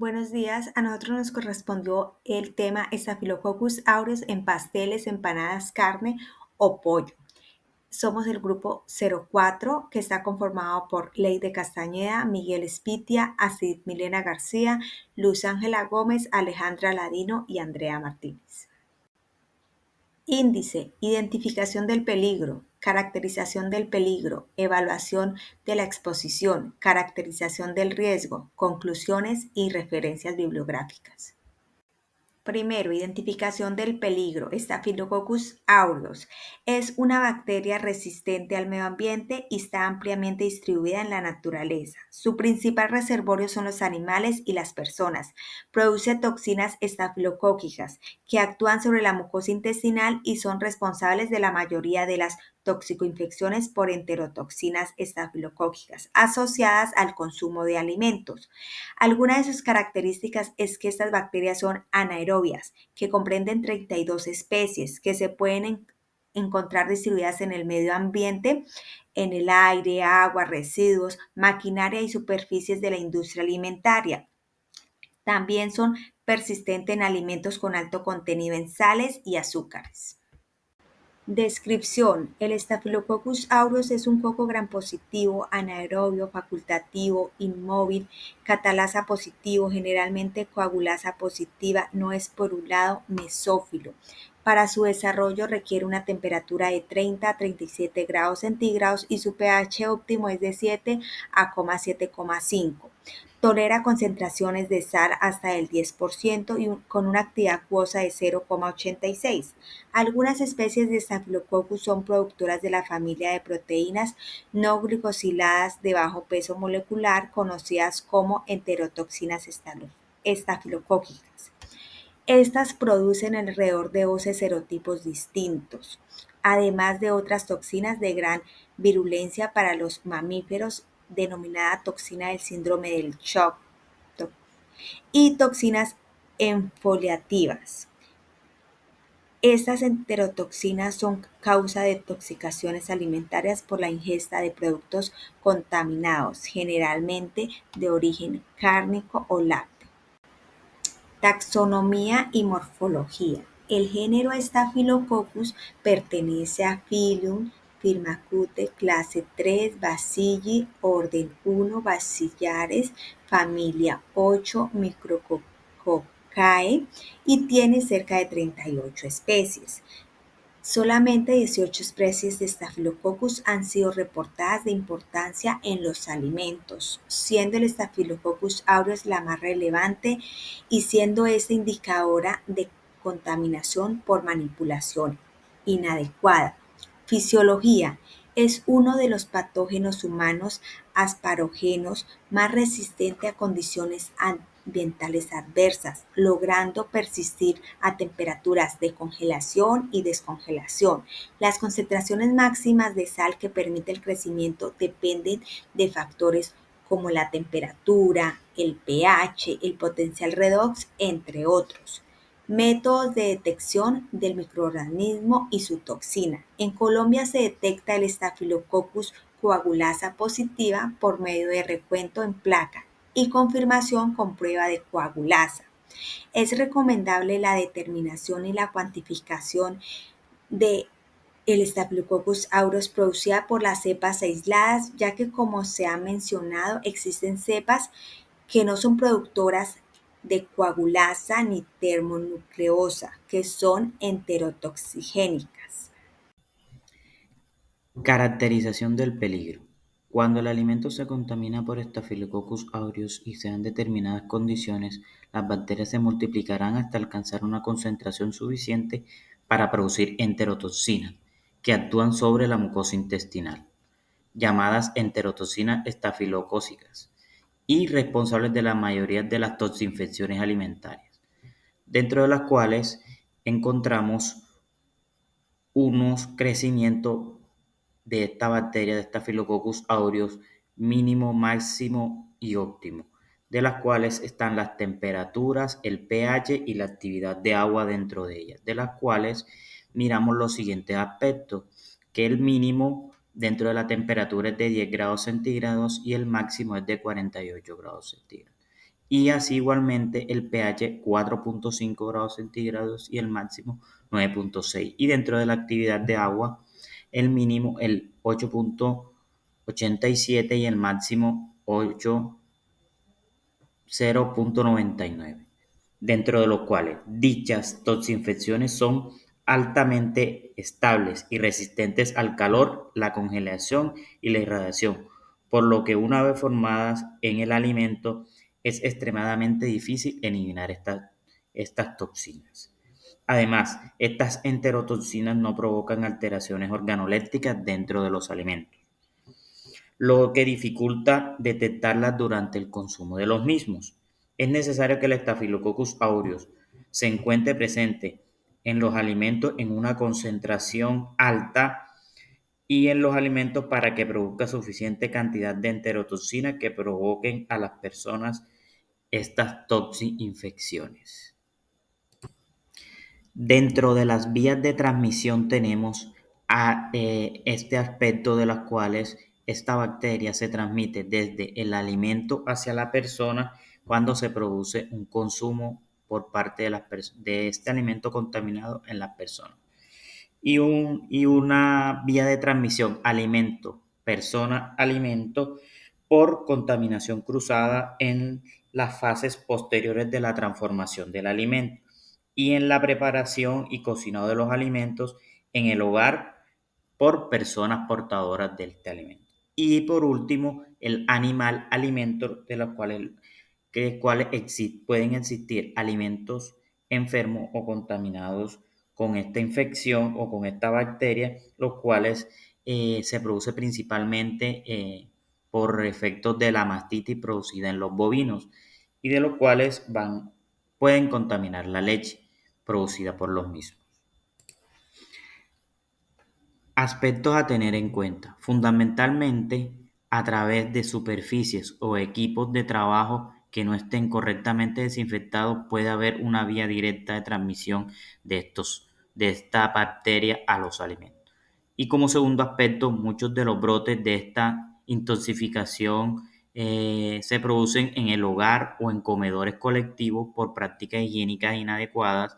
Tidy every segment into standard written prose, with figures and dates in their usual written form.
Buenos días, a nosotros nos correspondió el tema Staphylococcus aureus en pasteles, empanadas, carne o pollo. Somos el grupo 04 que está conformado por Leide Castañeda, Miguel Espitia, Astrid Milena García, Luz Ángela Gómez, Alejandra Ladino y Andrea Martínez. Índice, identificación del peligro, caracterización del peligro, evaluación de la exposición, caracterización del riesgo, conclusiones y referencias bibliográficas. Primero, identificación del peligro. Staphylococcus aureus es una bacteria resistente al medio ambiente y está ampliamente distribuida en la naturaleza. Su principal reservorio son los animales y las personas. Produce toxinas estafilocóquicas que actúan sobre la mucosa intestinal y son responsables de la mayoría de las toxicoinfecciones por enterotoxinas estafilocóquicas asociadas al consumo de alimentos. Alguna de sus características es que estas bacterias son anaerobias, que comprenden 32 especies que se pueden encontrar distribuidas en el medio ambiente, en el aire, agua, residuos, maquinaria y superficies de la industria alimentaria. También son persistentes en alimentos con alto contenido en sales y azúcares. Descripción: el Staphylococcus aureus es un coco gram positivo, anaerobio, facultativo, inmóvil, catalasa positivo, generalmente coagulasa positiva, no esporulado, mesófilo. Para su desarrollo requiere una temperatura de 30 a 37 grados centígrados y su pH óptimo es de 7 a 7,5. Tolera concentraciones de sal hasta el 10% y con una actividad acuosa de 0,86. Algunas especies de Staphylococcus son productoras de la familia de proteínas no glicosiladas de bajo peso molecular, conocidas como enterotoxinas estafilocóquicas. Estas producen alrededor de 12 serotipos distintos, además de otras toxinas de gran virulencia para los mamíferos, denominada toxina del síndrome del shock y toxinas enfoliativas. Estas enterotoxinas son causa de intoxicaciones alimentarias por la ingesta de productos contaminados, generalmente de origen cárnico o lácteo. Taxonomía y morfología. El género Staphylococcus pertenece a Phylum Firmicutes, clase 3, Bacilli, orden 1, Bacillares, familia 8, Micrococcae y tiene cerca de 38 especies. Solamente 18 especies de Staphylococcus han sido reportadas de importancia en los alimentos, siendo el Staphylococcus aureus la más relevante y siendo esta indicadora de contaminación por manipulación inadecuada. Fisiología: es uno de los patógenos humanos asparógenos más resistente a condiciones ambientales adversas, logrando persistir a temperaturas de congelación y descongelación. Las concentraciones máximas de sal que permite el crecimiento dependen de factores como la temperatura, el pH, el potencial redox, entre otros. Métodos de detección del microorganismo y su toxina. En Colombia se detecta el Staphylococcus coagulasa positiva por medio de recuento en placa y confirmación con prueba de coagulasa. Es recomendable la determinación y la cuantificación de el Staphylococcus aureus producida por las cepas aisladas, ya que como se ha mencionado, existen cepas que no son productoras de coagulasa ni termonucleosa, que son enterotoxigénicas. Caracterización del peligro. Cuando el alimento se contamina por Staphylococcus aureus y se dan determinadas condiciones, las bacterias se multiplicarán hasta alcanzar una concentración suficiente para producir enterotoxinas, que actúan sobre la mucosa intestinal, llamadas enterotoxinas estafilocócicas, y responsables de la mayoría de las toxinfecciones alimentarias, dentro de las cuales encontramos unos crecimientos de esta bacteria, de Staphylococcus aureus, mínimo, máximo y óptimo, de las cuales están las temperaturas, el pH y la actividad de agua dentro de ellas, de las cuales miramos los siguientes aspectos, que el mínimo dentro de la temperatura es de 10 grados centígrados y el máximo es de 48 grados centígrados. y así igualmente el pH 4.5 grados centígrados y el máximo 9.6. Y dentro de la actividad de agua, el mínimo el 8.87 y el máximo 0.99, dentro de los cuales dichas toxinfecciones son altamente estables y resistentes al calor, la congelación y la irradiación, por lo que una vez formadas en el alimento es extremadamente difícil eliminar estas toxinas. Además, estas enterotoxinas no provocan alteraciones organolépticas dentro de los alimentos, lo que dificulta detectarlas durante el consumo de los mismos. Es necesario que el Staphylococcus aureus se encuentre presente en los alimentos en una concentración alta y en los alimentos para que produzca suficiente cantidad de enterotoxinas que provoquen a las personas estas toxi-infecciones. Dentro de las vías de transmisión tenemos este aspecto de las cuales esta bacteria se transmite desde el alimento hacia la persona cuando se produce un consumo por parte de este alimento contaminado en las personas. Y una vía de transmisión alimento, persona, alimento por contaminación cruzada en las fases posteriores de la transformación del alimento y en la preparación y cocinado de los alimentos en el hogar por personas portadoras de este alimento. Y por último, el animal alimento, de los cuales pueden existir alimentos enfermos o contaminados con esta infección o con esta bacteria, los cuales se produce principalmente por efectos de la mastitis producida en los bovinos y de los cuales pueden contaminar la leche producida por los mismos. Aspectos a tener en cuenta. Fundamentalmente, a través de superficies o equipos de trabajo que no estén correctamente desinfectados, puede haber una vía directa de transmisión de esta bacteria a los alimentos. Y como segundo aspecto, muchos de los brotes de esta intoxicación se producen en el hogar o en comedores colectivos por prácticas higiénicas inadecuadas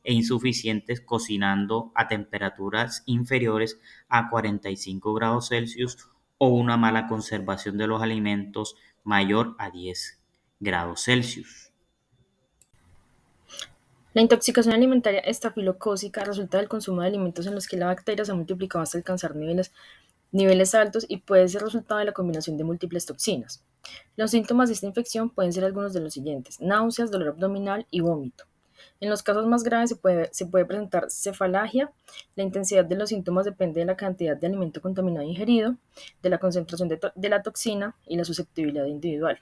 e insuficientes, cocinando a temperaturas inferiores a 45 grados Celsius o una mala conservación de los alimentos mayor a 10 grados Celsius. La intoxicación alimentaria estafilocócica resulta del consumo de alimentos en los que la bacteria se ha multiplicado hasta alcanzar niveles altos y puede ser resultado de la combinación de múltiples toxinas. Los síntomas de esta infección pueden ser algunos de los siguientes: náuseas, dolor abdominal y vómito. En los casos más graves se puede presentar cefalgia. La intensidad de los síntomas depende de la cantidad de alimento contaminado ingerido, de la concentración de la toxina y la susceptibilidad individual,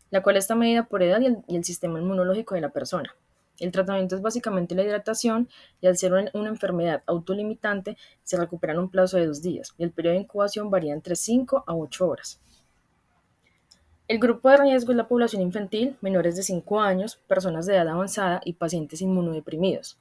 la cual está medida por edad y el sistema inmunológico de la persona. El tratamiento es básicamente la hidratación y al ser una enfermedad autolimitante se recupera en un plazo de 2 días y el periodo de incubación varía entre 5 a 8 horas. El grupo de riesgo es la población infantil, menores de 5 años, personas de edad avanzada y pacientes inmunodeprimidos.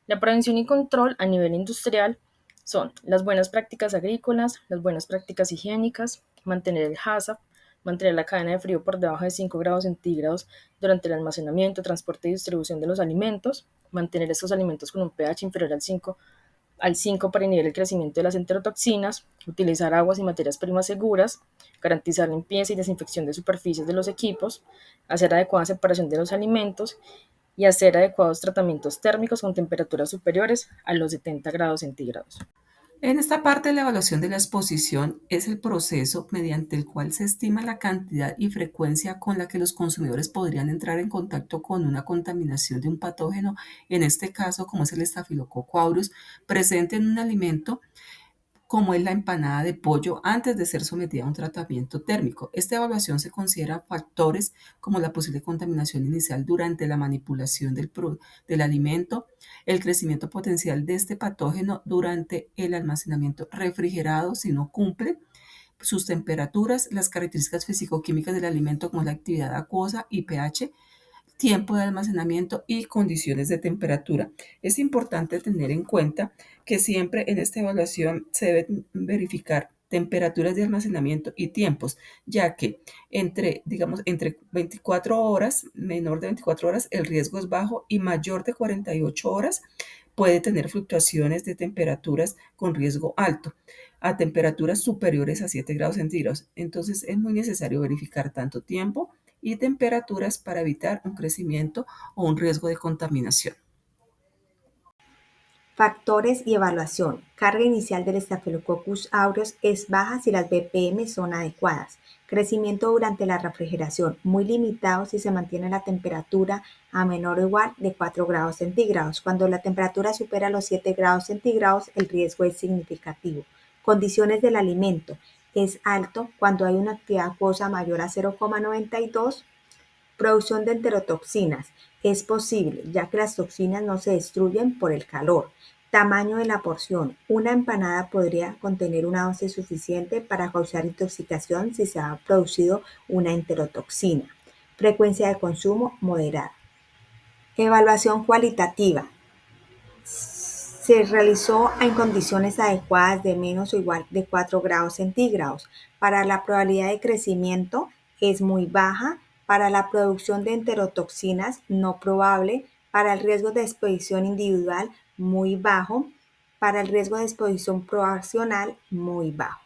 La prevención y control a nivel industrial son las buenas prácticas agrícolas, las buenas prácticas higiénicas, mantener el HACCP, mantener la cadena de frío por debajo de 5 grados centígrados durante el almacenamiento, transporte y distribución de los alimentos, mantener estos alimentos con un pH inferior al 5 para inhibir el crecimiento de las enterotoxinas, utilizar aguas y materias primas seguras, garantizar limpieza y desinfección de superficies de los equipos, hacer adecuada separación de los alimentos y hacer adecuados tratamientos térmicos con temperaturas superiores a los 70 grados centígrados. En esta parte, la evaluación de la exposición es el proceso mediante el cual se estima la cantidad y frecuencia con la que los consumidores podrían entrar en contacto con una contaminación de un patógeno, en este caso, como es el Staphylococcus aureus, presente en un alimento, como es la empanada de pollo, antes de ser sometida a un tratamiento térmico. Esta evaluación se considera factores como la posible contaminación inicial durante la manipulación del alimento, el crecimiento potencial de este patógeno durante el almacenamiento refrigerado si no cumple sus temperaturas, las características físico-químicas del alimento como la actividad acuosa y pH, tiempo de almacenamiento y condiciones de temperatura. Es importante tener en cuenta que siempre en esta evaluación se deben verificar temperaturas de almacenamiento y tiempos, ya que entre 24 horas, menor de 24 horas, el riesgo es bajo y mayor de 48 horas puede tener fluctuaciones de temperaturas con riesgo alto a temperaturas superiores a 7 grados centígrados. Entonces es muy necesario verificar tanto tiempo y temperaturas para evitar un crecimiento o un riesgo de contaminación. Factores y evaluación. Carga inicial del Staphylococcus aureus es baja si las BPM son adecuadas. Crecimiento durante la refrigeración muy limitado si se mantiene la temperatura a menor o igual de 4 grados centígrados. Cuando la temperatura supera los 7 grados centígrados, el riesgo es significativo. Condiciones del alimento. Es alto cuando hay una actividad acuosa mayor a 0,92. Producción de enterotoxinas. Es posible, ya que las toxinas no se destruyen por el calor. Tamaño de la porción. Una empanada podría contener una dosis suficiente para causar intoxicación si se ha producido una enterotoxina. Frecuencia de consumo moderada. Evaluación cualitativa. Se realizó en condiciones adecuadas de menos o igual de 4 grados centígrados. Para la probabilidad de crecimiento es muy baja. Para la producción de enterotoxinas no probable. Para el riesgo de exposición individual muy bajo. Para el riesgo de exposición poblacional muy bajo.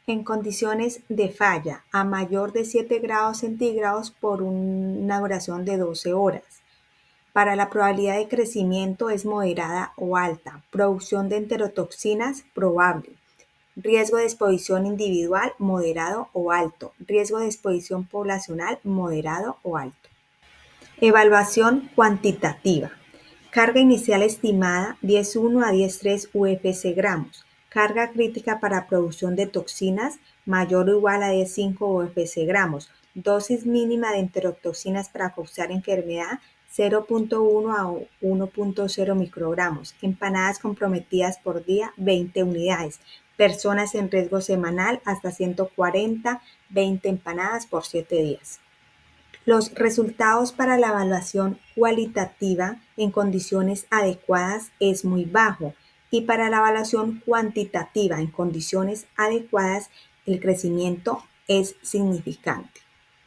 En condiciones de falla a mayor de 7 grados centígrados por una duración de 12 horas. Para la probabilidad de crecimiento es moderada o alta. Producción de enterotoxinas probable. Riesgo de exposición individual moderado o alto. Riesgo de exposición poblacional moderado o alto. Evaluación cuantitativa. Carga inicial estimada 10,1 a 10,3 UFC gramos. Carga crítica para producción de toxinas mayor o igual a 10,5 UFC gramos. Dosis mínima de enterotoxinas para causar enfermedad 0,1 a 1,0 microgramos. Empanadas comprometidas por día 20 unidades. Personas en riesgo semanal hasta 140, 20 empanadas por 7 días. Los resultados para la evaluación cualitativa en condiciones adecuadas es muy bajo y para la evaluación cuantitativa en condiciones adecuadas el crecimiento es significante.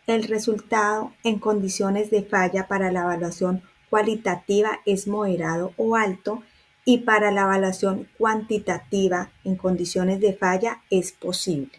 El resultado en condiciones de falla para la evaluación cualitativa es moderado o alto y para la evaluación cuantitativa en condiciones de falla es posible.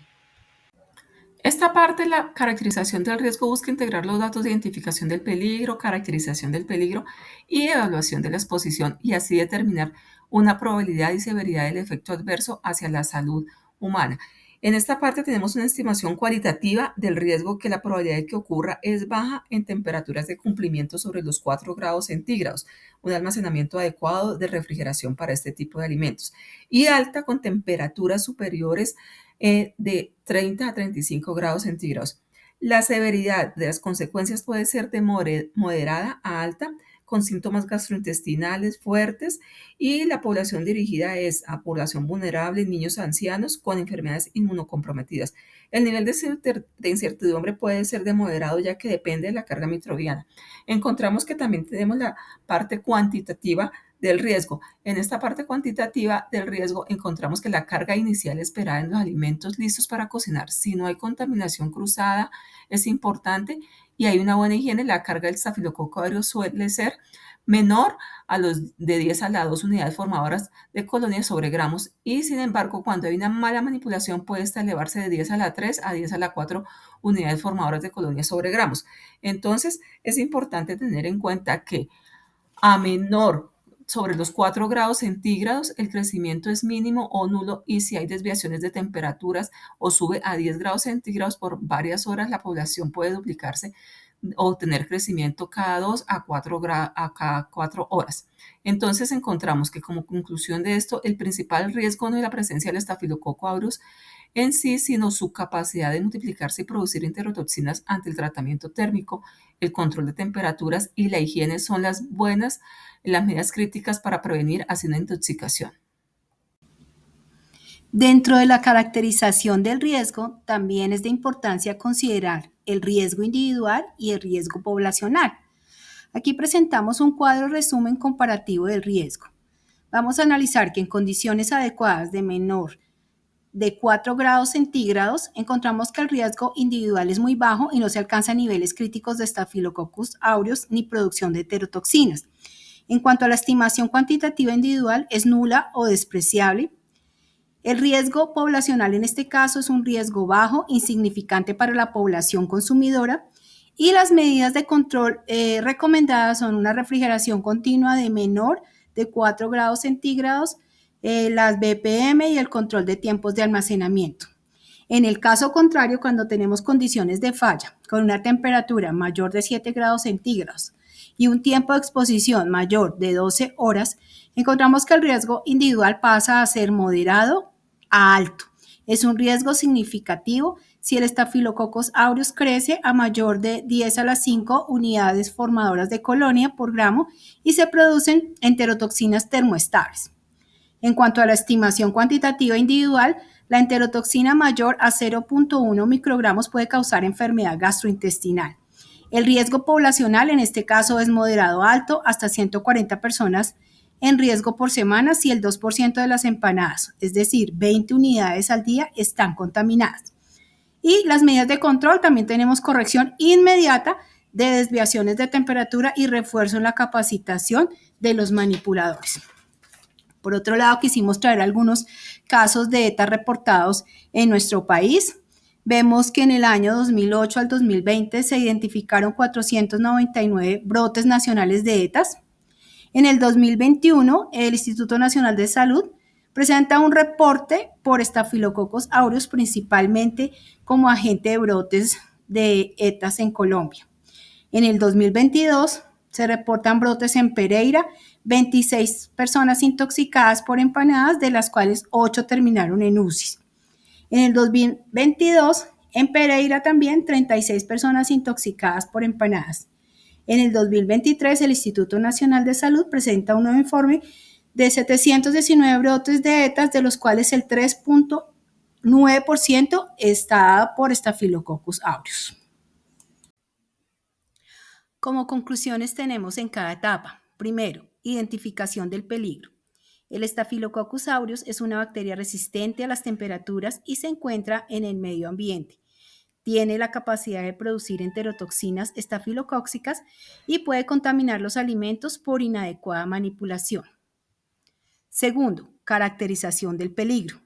Esta parte, la caracterización del riesgo, busca integrar los datos de identificación del peligro, caracterización del peligro y evaluación de la exposición y así determinar una probabilidad y severidad del efecto adverso hacia la salud humana. En esta parte tenemos una estimación cualitativa del riesgo que la probabilidad de que ocurra es baja en temperaturas de cumplimiento sobre los 4 grados centígrados, un almacenamiento adecuado de refrigeración para este tipo de alimentos, y alta con temperaturas superiores de 30 a 35 grados centígrados. La severidad de las consecuencias puede ser de moderada a alta, con síntomas gastrointestinales fuertes, y la población dirigida es a población vulnerable, niños ancianos con enfermedades inmunocomprometidas. El nivel de incertidumbre puede ser de moderado, ya que depende de la carga microbiana. Encontramos que también tenemos la parte cuantitativa del riesgo. En esta parte cuantitativa del riesgo encontramos que la carga inicial esperada en los alimentos listos para cocinar, si no hay contaminación cruzada, es importante y hay una buena higiene, la carga del Staphylococcus aureus suele ser menor a los de 10 a la 2 unidades formadoras de colonias sobre gramos, y sin embargo cuando hay una mala manipulación puede hasta elevarse de 10 a la 3 a 10 a la 4 unidades formadoras de colonias sobre gramos. Entonces es importante tener en cuenta que a menor sobre los 4 grados centígrados, el crecimiento es mínimo o nulo, y si hay desviaciones de temperaturas o sube a 10 grados centígrados por varias horas, la población puede duplicarse o tener crecimiento cada 2 a 4, a cada 4 horas. Entonces encontramos que como conclusión de esto, el principal riesgo no es la presencia del Staphylococcus aureus en sí, sino su capacidad de multiplicarse y producir enterotoxinas ante el tratamiento térmico, el control de temperaturas y la higiene son las medidas críticas para prevenir así una intoxicación. Dentro de la caracterización del riesgo, también es de importancia considerar el riesgo individual y el riesgo poblacional. Aquí presentamos un cuadro resumen comparativo del riesgo. Vamos a analizar que en condiciones adecuadas de menor de 4 grados centígrados, encontramos que el riesgo individual es muy bajo y no se alcanzan niveles críticos de Staphylococcus aureus ni producción de heterotoxinas. En cuanto a la estimación cuantitativa individual, es nula o despreciable. El riesgo poblacional en este caso es un riesgo bajo, insignificante para la población consumidora, y las medidas de control recomendadas son una refrigeración continua de menor de 4 grados centígrados, las BPM y el control de tiempos de almacenamiento. En el caso contrario, cuando tenemos condiciones de falla con una temperatura mayor de 7 grados centígrados y un tiempo de exposición mayor de 12 horas, encontramos que el riesgo individual pasa a ser moderado a alto. Es un riesgo significativo si el Staphylococcus aureus crece a mayor de 10 a la 5 unidades formadoras de colonia por gramo y se producen enterotoxinas termoestables. En cuanto a la estimación cuantitativa individual, la enterotoxina mayor a 0.1 microgramos puede causar enfermedad gastrointestinal. El riesgo poblacional en este caso es moderado alto, hasta 140 personas en riesgo por semana si el 2% de las empanadas, es decir, 20 unidades al día, están contaminadas. Y las medidas de control, también tenemos corrección inmediata de desviaciones de temperatura y refuerzo en la capacitación de los manipuladores. Por otro lado, quisimos traer algunos casos de ETA reportados en nuestro país. Vemos que en el año 2008 al 2020 se identificaron 499 brotes nacionales de ETAs. En el 2021, el Instituto Nacional de Salud presenta un reporte por Staphylococcus aureus, principalmente como agente de brotes de ETAs en Colombia. En el 2022 se reportan brotes en Pereira, 26 personas intoxicadas por empanadas, de las cuales 8 terminaron en UCI. En el 2022, en Pereira también 36 personas intoxicadas por empanadas. En el 2023, el Instituto Nacional de Salud presenta un nuevo informe de 719 brotes de ETAs, de los cuales el 3.9% está dado por Staphylococcus aureus. Como conclusiones tenemos en cada etapa. Primero, identificación del peligro. El Staphylococcus aureus es una bacteria resistente a las temperaturas y se encuentra en el medio ambiente. Tiene la capacidad de producir enterotoxinas estafilocóccicas y puede contaminar los alimentos por inadecuada manipulación. Segundo, caracterización del peligro.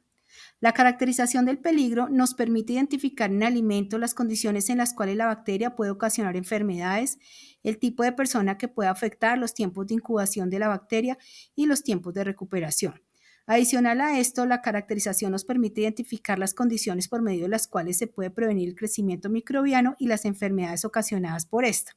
La caracterización del peligro nos permite identificar en alimentos las condiciones en las cuales la bacteria puede ocasionar enfermedades, el tipo de persona que puede afectar, los tiempos de incubación de la bacteria y los tiempos de recuperación. Adicional a esto, la caracterización nos permite identificar las condiciones por medio de las cuales se puede prevenir el crecimiento microbiano y las enfermedades ocasionadas por esta.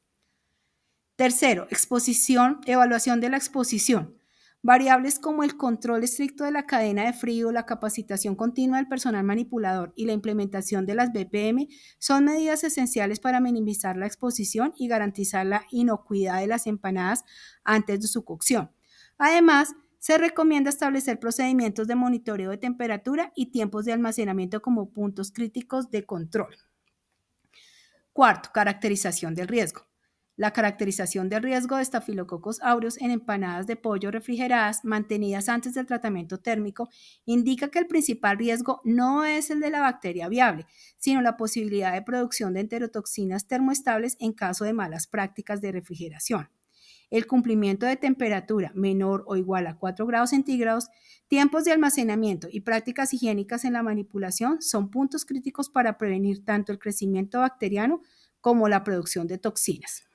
Tercero, exposición, evaluación de la exposición. Variables como el control estricto de la cadena de frío, la capacitación continua del personal manipulador y la implementación de las BPM son medidas esenciales para minimizar la exposición y garantizar la inocuidad de las empanadas antes de su cocción. Además, se recomienda establecer procedimientos de monitoreo de temperatura y tiempos de almacenamiento como puntos críticos de control. Cuarto, caracterización del riesgo. La caracterización del riesgo de Staphylococcus aureus en empanadas de pollo refrigeradas mantenidas antes del tratamiento térmico indica que el principal riesgo no es el de la bacteria viable, sino la posibilidad de producción de enterotoxinas termoestables en caso de malas prácticas de refrigeración. El cumplimiento de temperatura menor o igual a 4 grados centígrados, tiempos de almacenamiento y prácticas higiénicas en la manipulación son puntos críticos para prevenir tanto el crecimiento bacteriano como la producción de toxinas.